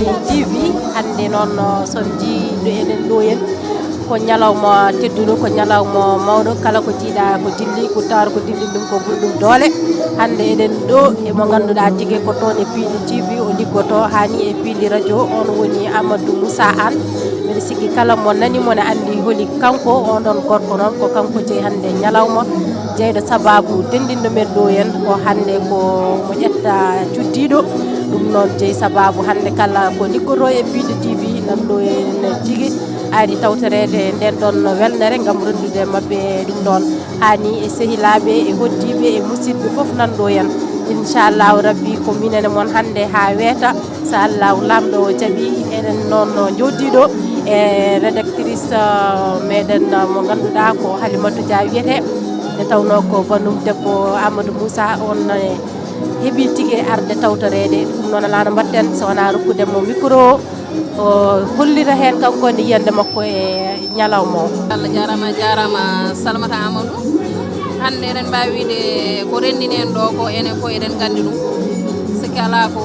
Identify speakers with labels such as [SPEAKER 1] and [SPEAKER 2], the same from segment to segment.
[SPEAKER 1] Pindi TV hande noon son jiiɗo enen ɗo en ko ñalawma tedduno ko ñalawma mawɗo kala ko jiiɗa ko dilli ko tawata ko dilli ɗum ko ɓuri ɗum doole hande eɗen ɗo emo ganduɗa tigui ko toon e Pindi TV o liggoto hani e Pindi radio on woni Amadou Moussa Anne mbiɗa sikki kala mo nanimo ne andi holi kanko on ɗon gorko noon ko kanko jeeyi hande ñalawma jeyɗo sababu dendinɗo men ɗo en ko hande ko mo ƴetta cuddiɗo ɗum noon jeeyi sababu hande kala ko liggoto e Pindi TV nanɗo en tigui ari tawtorede nden ɗon welnere gam rendude mabɓe ɗum ɗon hani e sehilaɓe e hoddiɓe e musidɓe foof nanɗo en inchallahu rabbi ko minene moon hande ha weeta so allahu lamɗo o jaaɓi eɗen noon joddiɗo e rédactrice meɗen mo ganduɗa ko Halimatou Dia wiyete nde tawno ko banum debbo Amadou Moussa on heeɓi tigui arde tawtorede ɗum noon ala no mbatten so wona rokkudemo micro o hollita hen kanko ne yiyande makko e ñalawma o
[SPEAKER 2] Allah jarama Salamata Amadou hande eɗen mbawi wide ko rendini en ɗo ko enen fo eɗen gandi ɗum sikki ala ko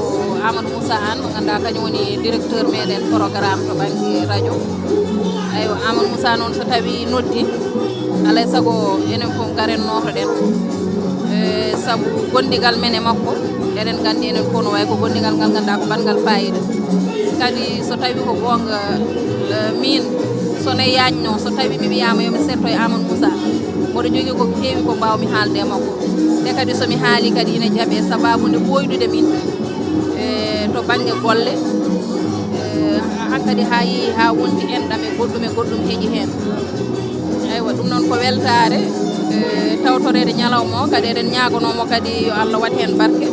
[SPEAKER 2] Amadou Moussa Anne mo ganduɗa kañum woni directeur meɗen programme to banggue radio aywa Amadou Moussa noon so tawi noddi alay saago enen foof garen notoɗen saabu gondigal men e makko eɗen gandi enen fof no way ko gondigal ngal ganduɗa ko bangal fayida kadi so tawi ko gonga min sone yañno so tawi mi wiyama yomi setto e Amadou Moussa mboɗo jogui ko heewi ko mbawmi haalde e makko te kadi somi haali kadi ina jaaɓe sababu nde ɓoydude min to banggue golle hankkadi ha yeehi ha wonti enɗam e goɗɗum heeƴi hen eywa ɗum noon ko weltare tawtorede ñalawma o kadi eɗen ñagonomo kadi yo Allah wat hen barke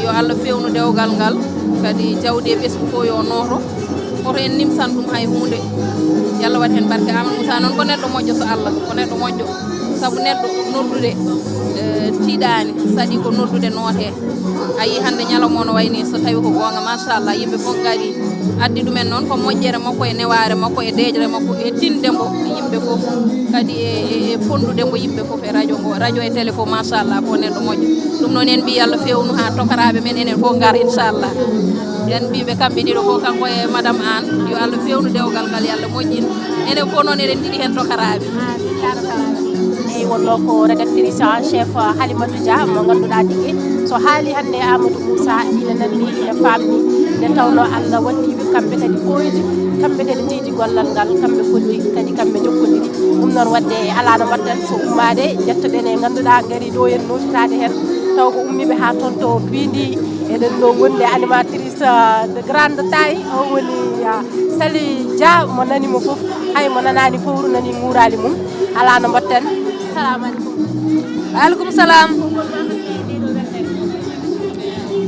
[SPEAKER 2] yo Allah fewnu dewgal ngal kadi jawdi e ɓesgu fo yo nooto oto en nimsan ɗum hay hunde yo Allah wat hen barke Amadou Moussa noon ko neɗɗo moƴƴo so Allah ko neɗɗo moƴƴo saabu neɗɗo noddude tiiɗani saɗi ko noddude noote a yi hande ñalawma no wayni so tawi ko gonga machallah yimɓe fof gari addi ɗumen noon ko moƴƴere makko e neware makko e deejre makko e tindembo yimɓe fof kadi e fondudembo yimɓe fof e radio ngo radio e télé fof machallah ko neɗɗo moƴƴo ɗum noon en mbi Allah fewnu ha tokaraɓe men enen fof gar inchallah en mbiɓe kamɓe ɗiɗo fof kanko e madame Anne yo Allah fewnu dewgal ngal yo Allah moƴƴin enen fof noon eɗen jiiɗi hen tokaraɓe
[SPEAKER 1] eyyi wonno ko rédactrice en chef Halimatou Dia mo ganduɗa tigui so haali hande Amadou Moussa ina nanni ina famni nde tawno Allah wattiɓe kamɓe kadi ɓoydi kamɓe kadi jeydi gollal ngal kamɓe foddi kadi kamɓe jokkodiri ɗum noon wadde ala no mbatten so ummade jettoɗen e ganduɗa gaari ɗo en notitade hen taw ko ummiɓe ha toon to Pindi eɗen ɗo gonde animatrice de grande taille o woni Sali Dia mo nanimo foof hay mo nanani fowru nani murali mum ala no mbatten salamu aleykum
[SPEAKER 3] waaleykum salam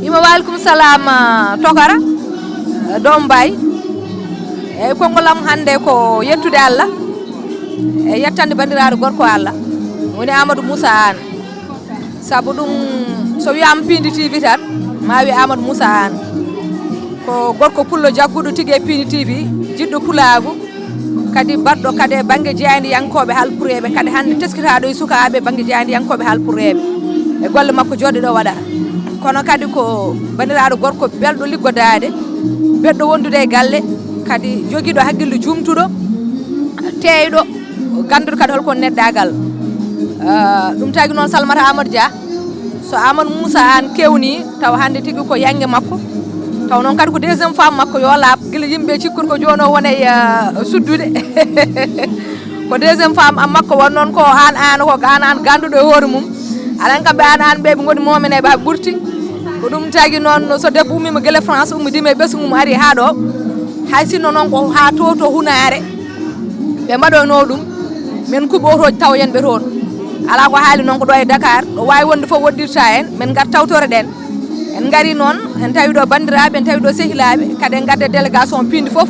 [SPEAKER 3] ima waaleykum salam Tokara Doom Baye eyyi kongolam hande ko yettude Allah e yettande bandiraɗo gorko Allah woni Amadou Moussa Anne saabu ɗum so wiyama Pindi TV tan ma wi Amadou Moussa Anne ko gorko pullo jagguɗo tigui e Pindi TV jiɗɗo pulagu kadi baɗɗo kadi e banggue jeyadiyankoɓe halpureɓe kadi hande teskitaɗo e sukaɓe banggue jeyadiyankoɓe halpureɓe e golle makko jodɗe ɗo waɗata kono kadi ko bandiraɗo gorko belɗo liggodade beɗɗo wondude e galle kadi joguiɗo haqqille jumtuɗo teyɗo ganduɗo kadi holko neddagal ɗum tagui noon Salamata Amadou Dia so Amadou Moussa Anne kewni taw hande tigui ko yangue makko taw noon kadi ko deuxiéme femme makko yo laab guila yimɓe cikkude ko joni o wona e suddude ko deuxiéme femme am makko won noon ko an ko an ganduɗo e hoore mum aɗan kamɓe an ɓe ɓe goni momeneɓe ha ɓurti ko ɗum tagui noon so debbo ummima guila France ummidima e ɓesgu mum ari ha ɗo hay sinno noon ko ha to hunare ɓe mbaɗoyno ɗum min kuuɓe otoji taw yenɓe toon ala ko haali noon ko ɗo e Dakar ɗo wawi wonde fof woɗɗirta en min gar tawtore ɗen en gari noon en tawi ɗo bandiraɓe en tawi ɗo sehilaɓe kadi en gadde délégation Pindi foof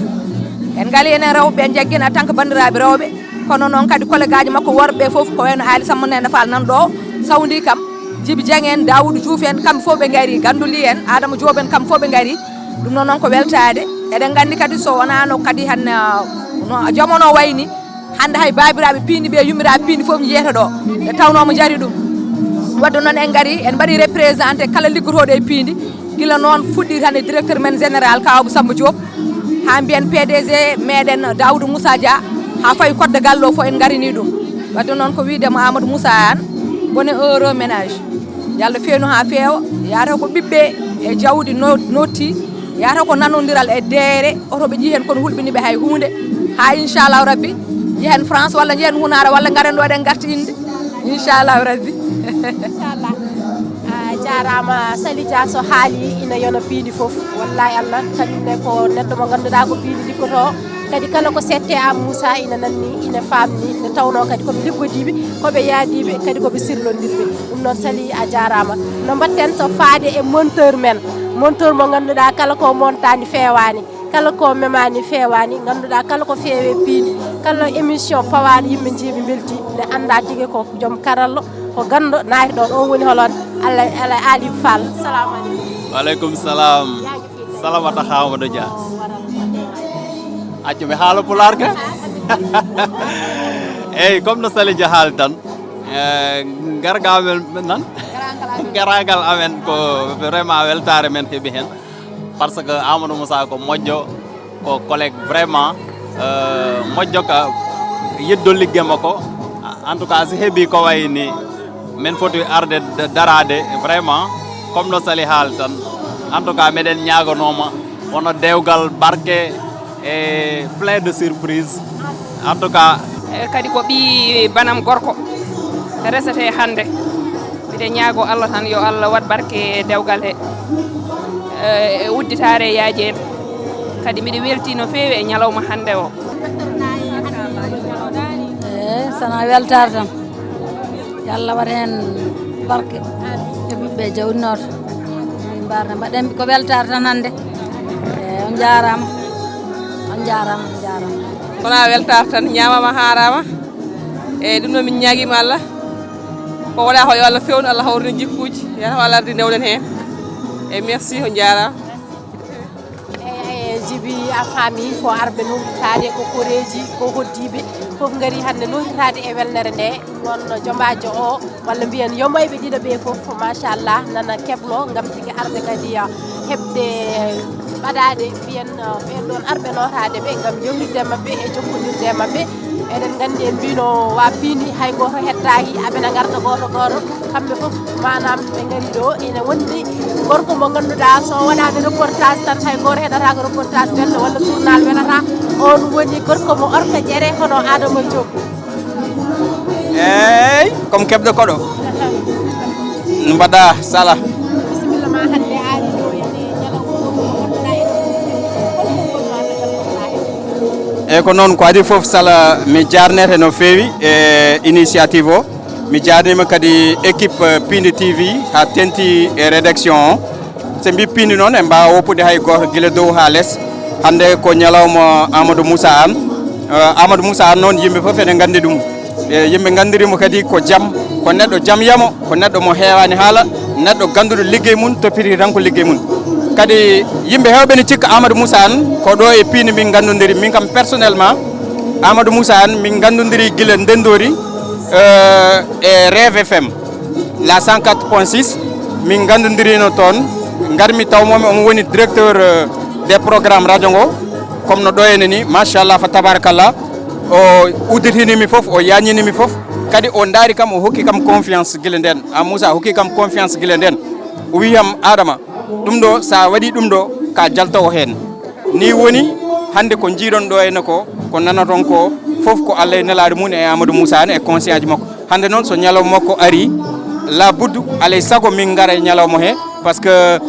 [SPEAKER 3] en gaali enen rewɓe en jagguen en tant que bandiraɓe rewɓe kono noon kadi collègue aji makko worɓe foof ko wayno Ali Samba Nene Fall nan ɗo sawdi kam Djiby Dieng en Daoudou Diouf en kamɓe fof ɓe gari Gandouli en Adama Diop en kamɓe fof ɓe gari ɗum noon ko weltade eɗen gandi kadi so wonano kadi han no jamono wayni hande hay babiraɓe Pindi ɓe yummiraɓe Pindi foof jeyata ɗo e tawnomo jaari ɗum wadde noon en gari en mbaɗi représenté kala liggotoɗo e Pindi gila noon fuɗɗi tan e directeur men général Kawabou Samba Diop ha mbiyen PDG meɗen Daoudou Moussa Dia ha fayi kodde gallo fo en garini ɗum wadde noon ko wiidemo Amadou Moussa an bone heureux ménage yalla feewnu ha feewa yata ko ɓiɓɓe e jawdi notti yata ko nanodiral e deere oto ɓe ƴi hen kono hulɓiniɓe hay hunde ha inchallahu rabbi jehen France walla jehen hunara walla garen ɗo ɗen garti inde inchallahu rabbi
[SPEAKER 1] inchallah jarama Sali Dia so haali ina yona piidi foof wallahi Allah kañumne ko neɗɗo mo ganduɗa ko piidi liggoto kadi kala ko sette am Moussa ina nanni ina famni ne tawno kadi koɓe liggodiɓe koɓe yaadiɓe kadi koɓe sirlodirɓe ɗum noon Sali a jarama no mbatten so faade e monteur men monteur mo ganduɗa kala ko montani fewani kala ko memani fewani ganduɗa kala ko feewe piidi kala émission pawani yimɓe jiiɓe belti nde anda tigui ko joom karallo ko gando naati ɗon on woni holon Allah Ali Fall salamu aleykum
[SPEAKER 4] waleykum salam salamata Hamadou Dia accu mi haala pular ka eyyi comme no Sali Dia haali tan gargamen nan garagal amen ko vraiment weltare men heeɓi hen par ce que Amadou Moussa ko moƴƴo ko collègue vraiment moƴƴo ka yeddo ligge makko en tout cas si heeɓi ko wayni men foti arde darade vraiment comme no Sali haali tan en tout cas meɗen ñagonoma wono dewgal barke e plein de surprise en tout cas
[SPEAKER 5] kadi ko ɓi banam gorko resete hande mbiɗe ñaago Allah tan yo Allah wat barke e dewgal he e udditare yaaji en kadi mbiɗe welti no feewi e ñalawma hande o
[SPEAKER 6] sana weltare tan yo Allah wat hen barke e ɓiɓɓe jawdinoto min mbarne mbaɗen ko weltare tan hande on jarama on jarama on jarama
[SPEAKER 5] wona weltare tan ñamama harama e ɗum noon min ñaguima Allah ko waɗa ko yo Allah fewnu Allah hawrino jikkuji yata ko Allah ardi dewɗen hen e merci on jarama
[SPEAKER 1] jibi a faami ko arɓe notitade ko koreji ko hoddiɓe foof gaari hande notitade e welnere nde ɗum noon jomajo o walla mbiyen yomayɓe ɗiɗo ɓe foof machallah nana keblo gam tigui arde kadi heɓde ɓaɗade mbiyen ɓen ɗon arɓe notade ɓe gam yewtidde mabɓe e jokkodirde mabɓe eɗen gandi en mbino wa piindi hay goto hettaki aɓena garda goto goto kamɓe foof manam ɓe gaari ɗo ene wondi gorko mo ganduɗa so waɗade reportage tan hay goto heɗata ko reportage welɗo walla journal welata on woni gorko mo orka jeere hono Adama Diop
[SPEAKER 7] eyyi comme keɓɗo koɗo no mbaɗɗa Sala
[SPEAKER 1] bisimilla ma hande ari ɗo ene
[SPEAKER 7] eyyi ko noon ko adi foof Sala mi jarnete no feewi e initiative o mi jarnima kadi équipe Pindi TV ha tenti e rédaction o so mbi Pindi noon e mbawa woppude hay goto guila dow ha less hande ko ñalawma Amadou Moussa Anne Amadou Moussa Anne noon yimɓe foof ene gandi ɗum yimɓe gandirimo kadi ko jaam ko neɗɗo jaam yamo ko neɗɗo mo heewani haala neɗɗo ganduɗo liggey mum toppiti tan ko liggey mum kadi yimɓe hewɓe ne cikka Amadou Moussa Anne ko ɗo e Pindi min gandodiri min kam personnellement Amadou Moussa Anne min gandodiri guila ndendori e Rêve FM la 104.6 min gandodirino toon garmi tawmomi omo woni directeur des programmes radio ngo comme no ɗo ene ni machallah fa tabarakallah o udditinimi foof o yañinimi foof kadi o daari kam o hokki kam confiance guila nden a Moussa hokki kam confiance guila nden o wiyam Adama ɗum ɗo sa waɗi ɗum ɗo ka jaltowo hen ni woni hande ko jiiɗon ɗo ene ko nanaton ko foof ko Allah e nelaɗo mum e Amadou Moussa Anne e conscient ji makko hande noon so ñalawma makko ari la buddu alay sago min gara e ñalawma he par ce que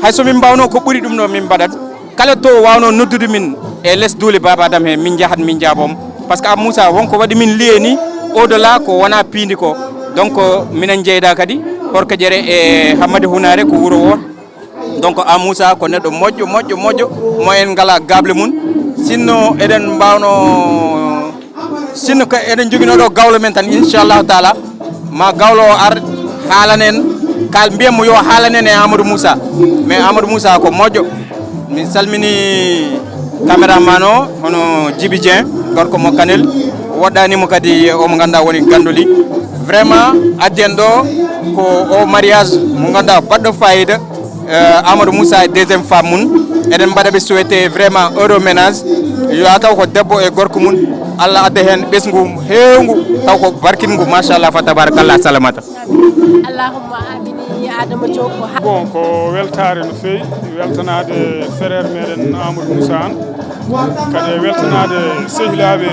[SPEAKER 7] hay somin mbawno ko ɓuuri ɗum ɗo min mbaɗat kala to wawno noddude min e less duule Baba Adam he min jahat min jaabom par ce que a Moussa wonko waɗi min liye ni au delà ko wona Pindi ko donc minen jeyda kadi Horka Diéré e Hammadi Hunare ko wuuro o donc a Moussa ko neɗɗo moƴƴo moƴƴo moƴƴo mo en ngala gable mum sinno eɗen mbawno sinno ko eɗen joginoɗo gawlo men tan inchallahu taala ma gawlo o ar haalanen kal mbiyatmo yo haalanen e Amadou Moussa mais Amadou Moussa ko moƴƴo min salmini caméraman o hono Djibi Dieng gorko mo Kanel woɗɗanimo kadi omo ganduɗa woni gandoli vraiment adden ɗo ko o mariage mo ganduɗa baɗɗo fayida Amadou Moussa deuxième femme mun eden mbaɗa ɓe souhaité vraiment heureux ménage yo taw ko debbo e gorko mun Allah adda hen ɓesgu hewngu taw ko barkingu machallah fa tabarakallah salamata
[SPEAKER 1] allahumma amini adama Diop
[SPEAKER 8] bon ko weltare no fewi weltanade frère meɗen Amadou Moussa an kadi weltanade sehilaɓe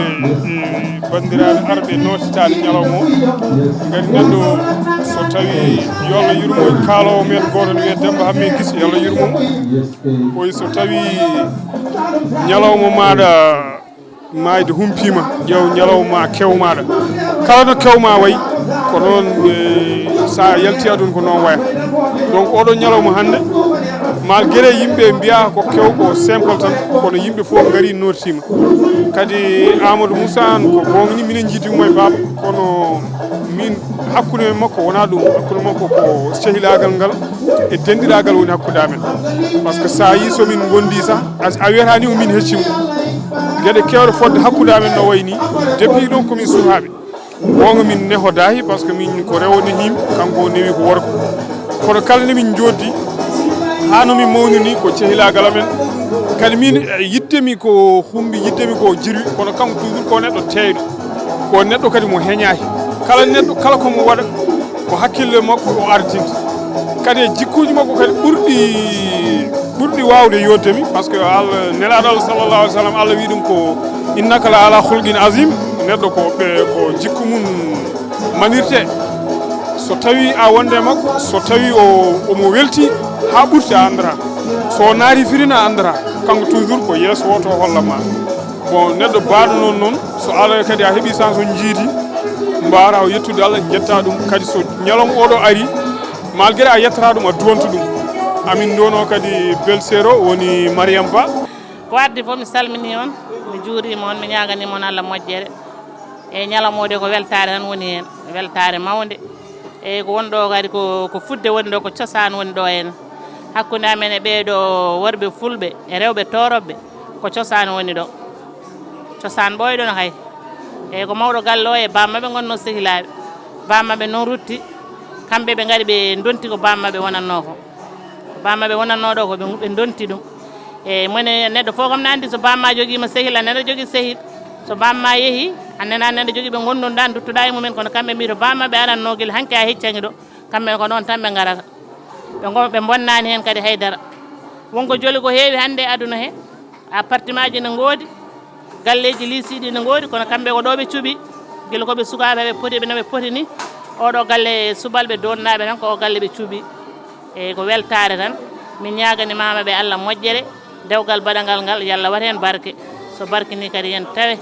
[SPEAKER 8] bandiraɓe arɓe notitade ñalawma o gari neɗɗo so tawi yo Allah yurmo kalowo men goto ne wiye Demba Hamme Guisse yo Allah yurmo oy so tawi ñalawma maɗa mayde humpima ƴeew ñalawma kewmaɗa kala no kewma wayi ko noon sa yalti adun ko noon waya donc oɗo ñalawma hande malgré yimɓe mbiya ko kew ko simple tan kono yimɓe fof gari notima kadi Amadou Moussa an ko bongni minen jiidimo e baba kono min hakkude makko wona ɗum hakkude makko ko sehilagal ngal e dendiragal woni hakkude amen par ce que sa yi somin gondi sah a wiyata ni o min heccimo gueɗe kewɗe fodde hakkude amen no wayni depuis ɗon komin sukaɓe wonga min nehodahi par ce que min ko rewde him kanko newi ko worko kono kala nde min joddi ha no min mawni ni ko cehilagal amen kadi min yiddemi ko humbi yiddemi ko jirwi kono kanko toujours ko neɗɗo teyɗo ko neɗɗo kadi mo heñaki kala neɗɗo kala komo waɗa ko hakkille makko o artinta kadi e jikkuji makko kadi ɓurɗi wawde yoddemi par ce que Allah nelaɗo Allah sallallahu alaihi wa sallam Allah wi ɗum ko innaka la ala khulqin azim neɗɗo ko jikku mum manirte so tawi a wonde makko so tawi omo welti ha ɓurti a andata so naati firina a andata kanko toujours ko yeeso woto hollama bon neɗɗo baɗo noon so Allah kadi a heeɓi chance on jiidi mbara o yettude Allah jetta ɗum kadi so ñalawma oɗo ari malgré a yettata ɗum a duwanta ɗum amin dono kadi belsero woni Mariam Ba
[SPEAKER 9] ko addi fof mi salmini on mi juurima on mi ñaganima on Allah moƴƴere e ñalawmode ko weltare tan woni hen weltare mawde e ko wonɗo kadi ko fudde woni ɗo ko cosaan woni ɗo hen hakkude amen e ɓeeɗo worɓe fulɓe e rewɓe toroɓɓe ko cosaan woni ɗo cosaan ɓoyɗon hay e ko mawɗo galle o e bammaɓe gonno sehilaɓe bammaɓe noon rutti kamɓe ɓe gari ɓe donti ko bammaɓe wonanno ko bammaɓe wonanno ɗo ko ɓe donti ɗum e mone neɗɗo fof kam ne andi so bamma joguima sehil a neɗɗo jogui sehil so bamma yeehi annena neɗɗo jogui ɓe gonduɗa duttuɗa e mumen kono kamɓe mbi to bammaɓe aranno guel hanke a heccani ɗo kamɓe ko ɗon tan ɓe garata ɓe bonnani hen kadi haydara wonko joli ko heewi hande aduna he appartement ji ne goodi galleji liisiɗi ne goodi kono kamɓe ko ɗo ɓe cuuɓi guila koɓe sukaɓe ɓe poti noɓe poti ni oɗo galle subalɓe donnaɓe tan ko o galle ɓe cuuɓi e ko weltare tan min ñagani mamaɓe Allah moƴƴere dewgal baɗagal ngal yo Allah wat hen barke so barke ni kadi yen tawe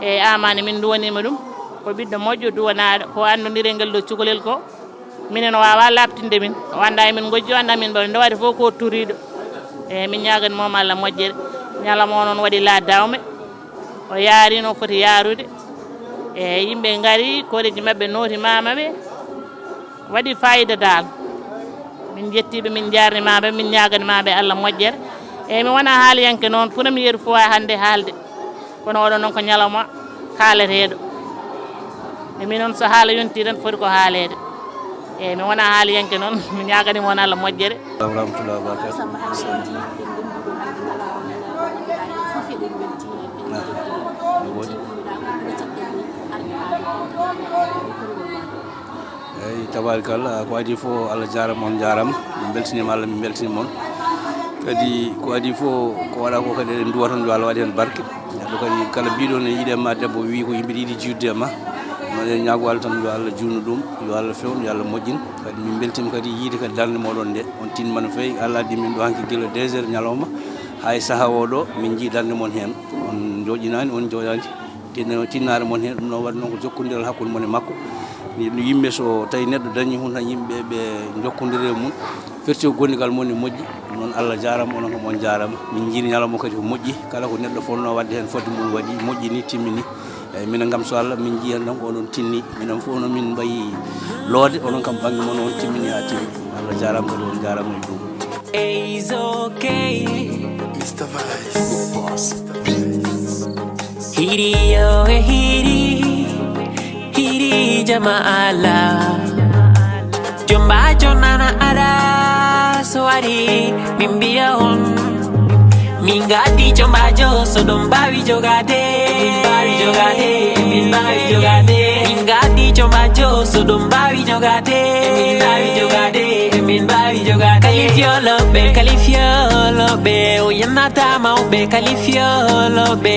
[SPEAKER 9] e amani min duwanima ɗum ko ɓiɗɗo moƴƴo duwanaɗo ko andodirel ngel ɗo cukalel ko minen o wawa labtinde min o anda emin gojji o anda min ɓe ndewade fof ko turiɗo e min ñagani moom Allah moƴƴere ñalawma o noon waɗi la dawme o yaari no foti yaarude e yimɓe gaari koreji mabɓe nooti mamaɓe waɗi fayida dal min jettiɓe min jarnimaɓe min ñaganimaɓe Allah moƴƴere e mi wona haaliyanke noon premiére fois hande haalde kono oɗo noon ko ñalawma haaleteɗo e min noon so haala yonti tan foti ko haalede e mi wona haaliyanke noon mi ñaganima on Allah moƴƴere
[SPEAKER 10] rahmatullah wabarakatu eyyi tabarikalla ko adi fof Allah jarama on jarama min beltinima Allah min beltinima on kadi ko adi fof ko waɗa ko kadi eɗen duwa tan yo Allah waɗi hen barke neɗɗo kadi kala mbiɗo ne yiiɗema debbo wi ko yimɓe ɗiɗi judde e ma noɗen ñaago Allah tan yo Allah junnu ɗum yo Allah fewnu yo Allah moƴƴin kadi min beltima kadi yiide kadi darde moɗon nde on tinma no fewi Allah addi min ɗo hanki guila 2 heures ñalawma hay saaha oɗo min jii darde mon hen on joƴinani on joƴani tinnare mon hen ɗum noon waɗi noon ko jokkodiral hakkude mon e makko yimɓe so tawi neɗɗo dañi hun tan yimɓe ɓe jokkodire mum firti ko gondigal mon ne moƴƴi noon Allah jarama onon kam on jarama min jiini ñalawma kadi ko moƴƴi kala ko neɗɗo fonno wadde hen fodde mum waɗi moƴƴi ni timmini eyyi minen kam so Allah min jiiyan tan ko onon tinni minen fof noon min mbayi loode onon kam banggue mon on timmini ha timmi Allah jarama kadi on jarama e ɗum
[SPEAKER 11] It's okay Mr. Vice Boss Hiri yo hiri jamaala Jomba jonana ada so wari min biya on min gadi jombajo so don bawi jogade min bawi jogade min gadi jombajo so don bawi jogade min bawi jogade kalifiolobe o yanata mawbe kalifiolobe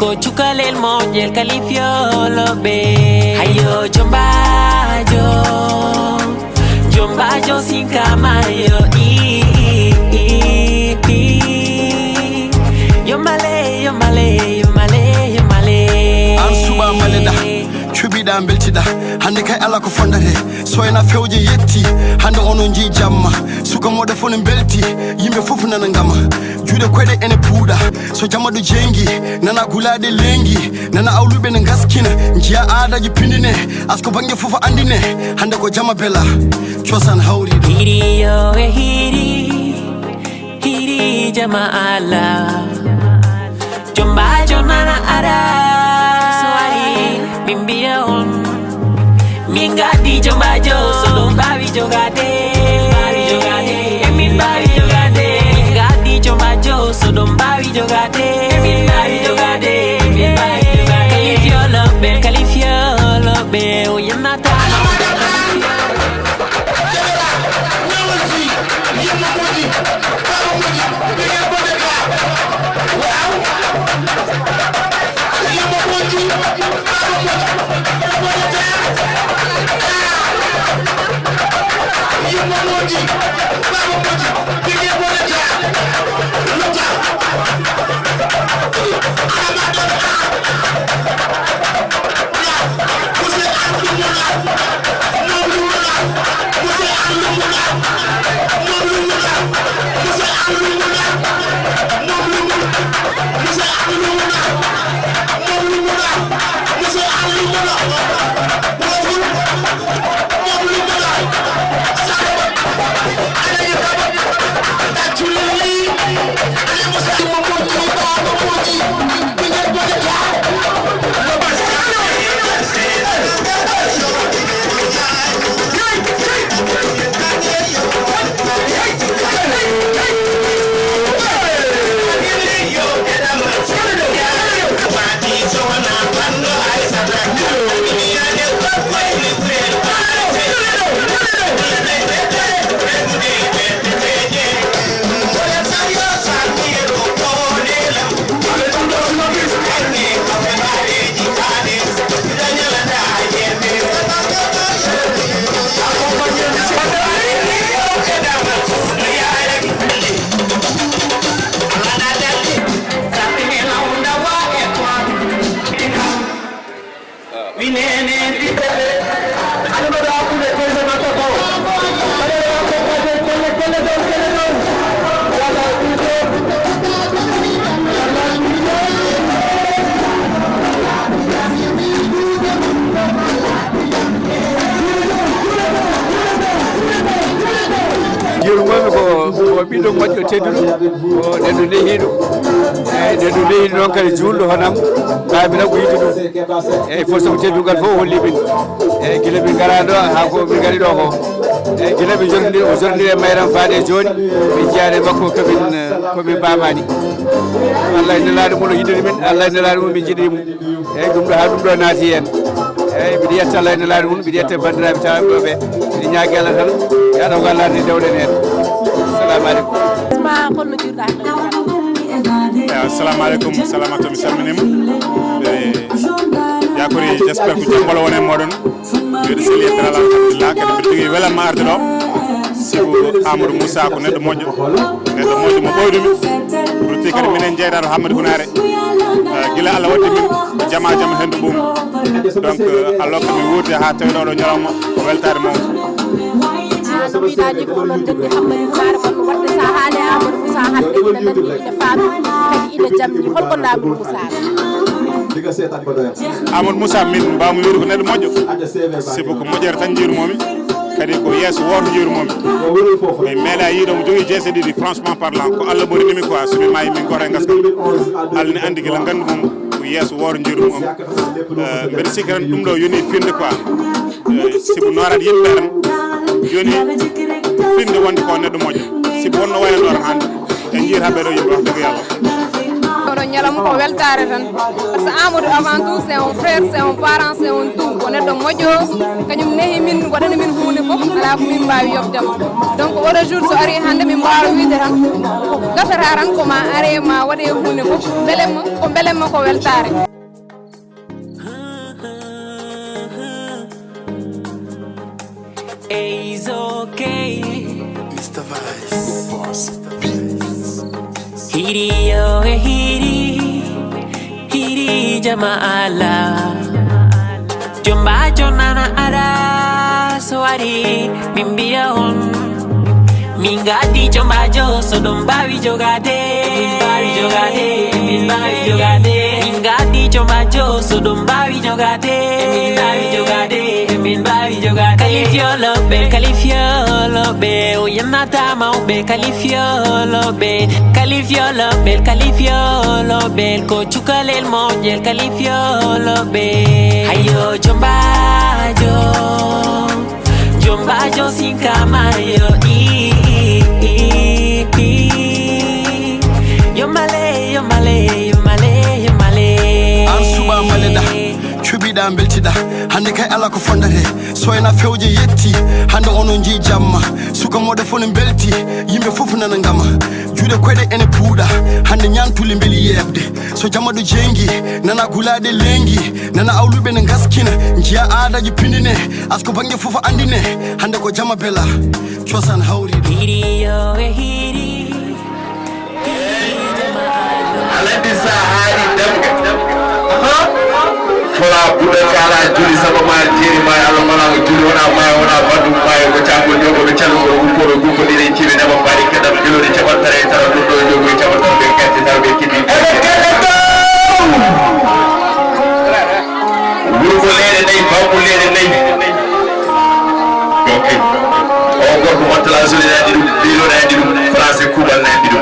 [SPEAKER 11] ko chukalel monjel kalifiolobe hayo jombajo sinkamayo yomale
[SPEAKER 12] an suba maleda cubiɗa beltiɗa hande kay ala ko fondate soyna fewje yetti hande onon ji jamma suka moɗo fof ne belti yimɓe fof nana gama juuɗe koyɗe ene puuɗa so jamma ɗo jengi nana gulaɗe lengi nana awluɓe ne gaskina jiya aadaji pindine asko banggue fof andine hande ko jamma bela cosan hawriɗo
[SPEAKER 11] hiriyo e hiri jama ala jombajo nana ara soari min mbiya on min gadi jombajo so ɗum mbawi jogade min mbawi jogade min gadi jombajo so ɗum mbawi jogade min mbawi jogade kalifioloɓe o yannata
[SPEAKER 10] ɓiɗɗo moƴƴo tedduɗo o neɗɗo lehiɗo eyyi neɗɗo lehiɗo noon kadi julɗo honam laabi tan ko yiɗi ɗum eyyi fof somo teddugal fof holli min eyyi guila min gara ɗo ha ko min gari ɗo ko eyyi guila min jordiri e mayram faade joni min jeyani makko komin bamani Allah e nelaɗo mum no yiɗiri min Allah e nelaɗo mum min jiɗiri mum eyyi ɗum ɗo ha ɗum ɗo naati hen eyyi mbiɗa yetta Allah e nelaɗo mum mbiɗa yetta bandiraɓe tawaɓe ɗo ɓe mbiɗa ñaagui Allah tan yaɗo ko Allah ardi dewɗen hen assalamu aleykum
[SPEAKER 8] assalamu aleykum salamatu mi salminima yakori j'espère que jambolo wone moɗon mbiɗo seli yettere Allah alhamdulillah kadi mbiɗo jogui welamma arde ɗo sibu Amadou Moussa ko neɗɗo moƴƴo mo ɓoydumi rutti kadi minen jeyɗaɗo Hammadou Hunare guila Allah waddi min jama hendu ɓum donc alors que mi wuurdi ha tawi ɗo ñalawma ko weltare mawde
[SPEAKER 1] no mbiɗaji ko onon dendi Hammadou Hunare kon wadde sa haali Amadou Moussa hande ina nandi ina faami kadi ina jamni holko Amadou Moussa
[SPEAKER 8] Amadou Moussa min mbawmi wiide ko neɗɗo moƴƴo sibu ko moƴƴere tan jiirumomi kadi ko yeeso woto jiirumomi mi meeɗa yiiɗomo jogui jeese ɗiɗi franchement parlant ko Allah ɓorinimi quoi somi mayi min goto e gaskam Allah ne andi gila gandu mum ko yeeso woto jiirumomi mbeɗa sikki tan ɗum ɗo yoni finde quoi sibu norat yimɓe ɗam joni finde wonde ko neɗɗo moƴƴo si wonno wayno ɗon hannde en jiita ɓeɗo yimɓe wax dëgg yàlla
[SPEAKER 3] oɗo ñalawma ko weltare tan par ce que Amadou avant tout c'est un frère c'est un parent c'est un tout ko neɗɗo moƴƴo kañum nehi min waɗani min hunde fof ala ko min mbawi yobdema donc oɗo jour so ari hannde min mbawa wiide tan gafata tan koma are ma waɗe hunde fof belemma ko weltare.
[SPEAKER 11] It's okay.
[SPEAKER 12] Mr. Vice, boss.
[SPEAKER 11] Hiri yo hiri jamaala. Jomba jonana ada soari mimbia on. Mingadi jomba jo so don bawi jogade. Mingadi jomba jo so don bawi jogade. Califiolobe, oyanata maube, califiolobe, califiolobe, ko chukalel monjel, califiolobe. Ayo jombajo sin kamayo, yomale.
[SPEAKER 12] Ansuba maleda. Cubiɗa beltiɗa hande kay ala ko fondate soyna fewje yetti hande onon ji jamma suka moɗo fo ne belti yimɓe fof nana gama juuɗe koyɗe ene puuɗa hande ñantuli beeli yebde so jamma ɗo jengi nana gulaɗe lengi nana awluɓe ne gaskina jiya aadaji pindine asko banggue fof andine hande ko jamma bela cosan hawriɗo
[SPEAKER 13] alandi sa haari demga fala buɗa kala juli saba ma jeri ma Allah mala ko juli wona ma wona bandu ma ko tango jogo be calo ko ko ko dire cibe na ba bari kadam jilori cabal tare tara do jogo cabal tare be katti tar be kidi gurgo lede nay babu lede nay okay o gorko watala zoli na didu bilo na didu français kubal na didu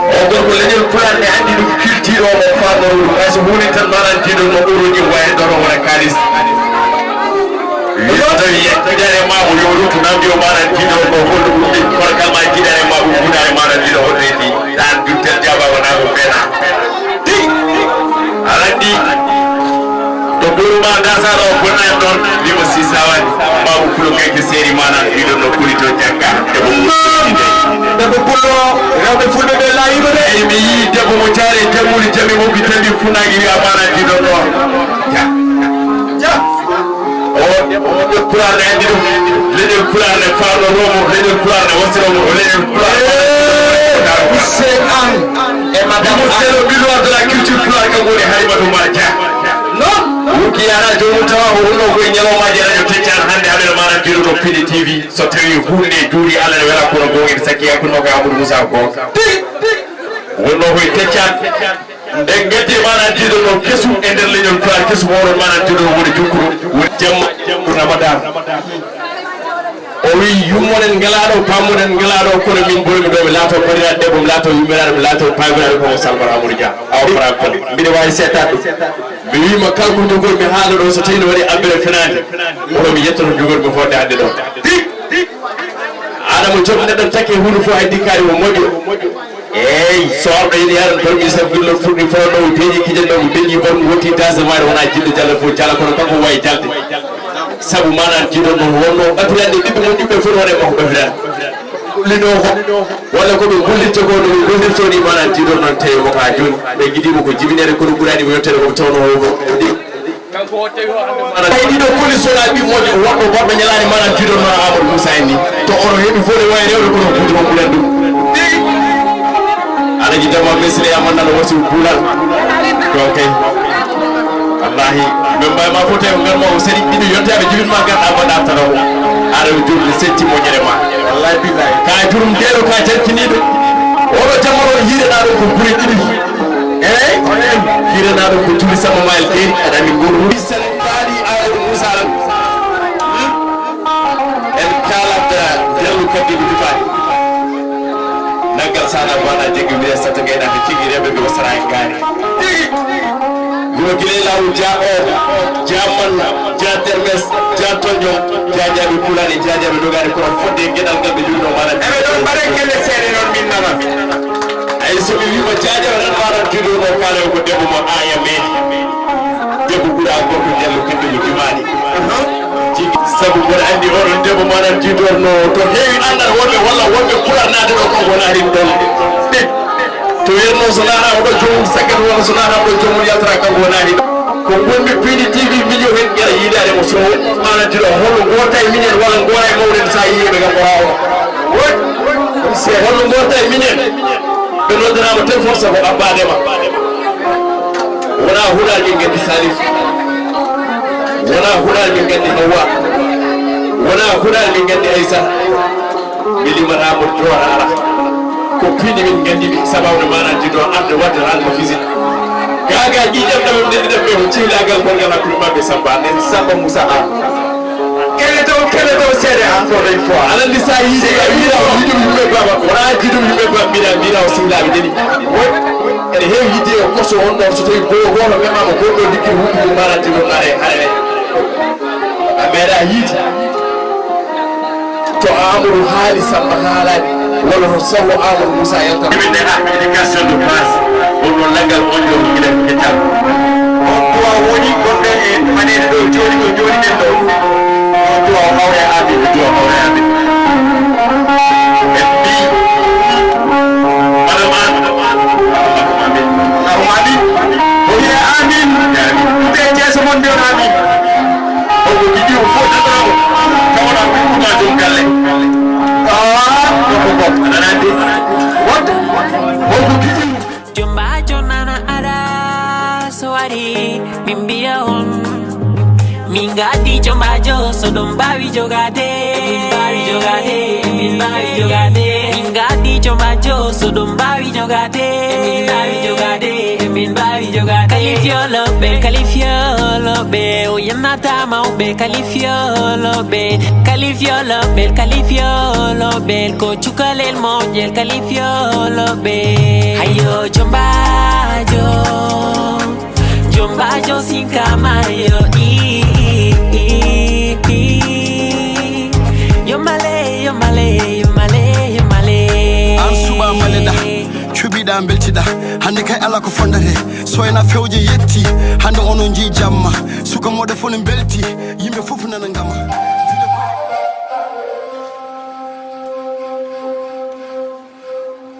[SPEAKER 13] o gorko leñol fulande andi ɗum culture o mo famoru hayso huuni tan manantiɗo no ɓuruji waye doro wona kalis yo tawi jiɗare ma o yo rutu namdi o manantiɗo ko holɗo ɗumɗi korkalma jiɗare ma ko gudare manantiɗo on redi ɗan duttel jaba wona ko bena alandi to ɓuruma gasaɗo o bonna en ɗon wimo sisawani mawo pulo kayke séri mana ɗiɗo no ɓuri to jagga debbo pullo rewɓe fulɓe ɓe layiɓe de mi yii debbo mo jaari jammuli jami moɓi tawi funaki wiya mananti ɗon ɗo o leƴol pularne andi ɗum leƴol pularne fawno romo leƴol pularne wasiromo o leƴol pularne Hussein An e madame c'est le bureau de la culture pular kam woni Halimatou Mar Dia non wuki ara jomum tawa o wonno koye ñalawmaji radio teccan hande haɓene manantiɗo to Pini TV so tawi hunde juuri Allah ne wela kono gowel sakki hakkude ko Amadou Moussa ko wonno koye teccan en gaddi manantiɗo no kesu e nder leñol pular kesu mawɗon manantiɗo woni jukkuru woni jamma Ramadan o wi yummonen ngalaɗo pammonen ngalaɗo kono min boymi ɗo mi laato bandiraɗo debbo mi laato yummiraɗo mi laato pamiraɗo komo Salmata Amadou Dia awa fara kone mbiɗa wawi settade ɗum mi wima kala ko jogori mi haala ɗo so tawi ne waɗi abbere fenade oɗo mi yettoto jogori mi fodde hande ɗo adama joom neɗɗon takke hunde fof hay dikkari mo moƴƴo eyyi so arɗo yiɗi yaran toon mi sab gullol fuɗɗi fo ɗo peeji kijen ɗo mi beñi bon wotti dase maɗe wona jillo jalla fof jala kono kanko wawi jalde sabu manan jiɗon ɗon wonno ɓafirande ɓiɓɓe mon ƴuɓɓe fof waɗe mako ɓafirande lino ho walla koɓe gollirte ko ɗo ɓe gollirtoni manan jiɗon noon tawi mo ka joni ɓe guiɗimo ko jibinede kono ɓurani mo yettede komo tawno hogo kanko o tawi o hande manan ay ɗiɗo police oɗa ɓimmoƴo wonɗo goɗɗo ñalani manan jiɗon noon Amadou Moussa en ni to oɗo heeɓi fof ne wawi rewde kono buuti mo ɓuuren ɗum aɗa jiddama mesre yamannano wasi kuulal donc kay wallahi min mbayma fof tawi garma o sari ɗiɗo yontaɓe jibinma garɗa mbaɗa tarawo aɗa jurde setti moƴƴere ma wallahi billahi ka jurum ndeɗo ka jalkiniɗo oɗo jamma ɗo hiireɗa ɗum ko gure ɗiɗi eyyi hiireɗa ɗum ko tuli sama mayel ɗeri aɗa andi guru sene kaali Amadou Moussa en kalata dellu kaddiɓe jufaani naggal sana mbaɗa jeggi wiye satta gayɗa ko cigui reɓe ɓe wasara en kaari ko gile law ja o ja manna ja termes ja tonjo ja jabi kulani ja jabi dogari ko fodde gedal gambe juuno mana e be don bare kelle sene non min nana ay so mi ko ja jabi non mara juuno ko kala ko debbo mo aya medi debbo gura ko ko jello kiddo jumani sabu ko andi onon debbo manan jidorno to heewi andal wonbe walla wonbe kularnade do ko wona rin don to yerno sonana o do joom sagal wala sonana o do joom yatra kan wona rin ko wonbe pini tv video hen gera yidare mo so manan jido holo gotay minen wala goray mawden sa yibe gam rawo wot se holo gotay minen be nodana mo ten force ko abadema wona hulal min gandi salif wona hulal min gandi hawa wona hulal min gandi aissa bilimaramo jorara ko pini min gandi bi sababu manan jido arde wadde alma physique gaga jidem dam de be cilagal ko ngala ko mabbe samba ne samba musa a kele do sede encore une fois ala lisa yide ga mira o yidum yimbe baba wona jidum yimbe baba mira o sila be deni ene hew yide o ko so on do so tay ko wala mema mo ko do dikki hudu manan jido ngare hare amera yide to amuru hali samba halani wala ho sawo amuru musa yalta be éducation de base on lagal on do gida ketal on to woni gonde e manede do joni den do on to hawre abi do hawre abi et bi Armani o ye amin te jeso mon do amin o ko gidi o fo tataro tawna ko ma do galle
[SPEAKER 11] Jomba jonana ada soari mimbia on mingadi jomba jo sodom bawi jogade mingadi jomba jo sodom bawi jogade Califiolobe oyanata maube califiolobe ko chukalel monjel califiolobe ayo jombajo sin kamayo yomale
[SPEAKER 12] an suba maleda cuɓiɗa beltiɗa hande kay ala ko fondate soyna fewje yetti hande onon ji jamma suka moɗo fo ne belti yimɓe fof nana gama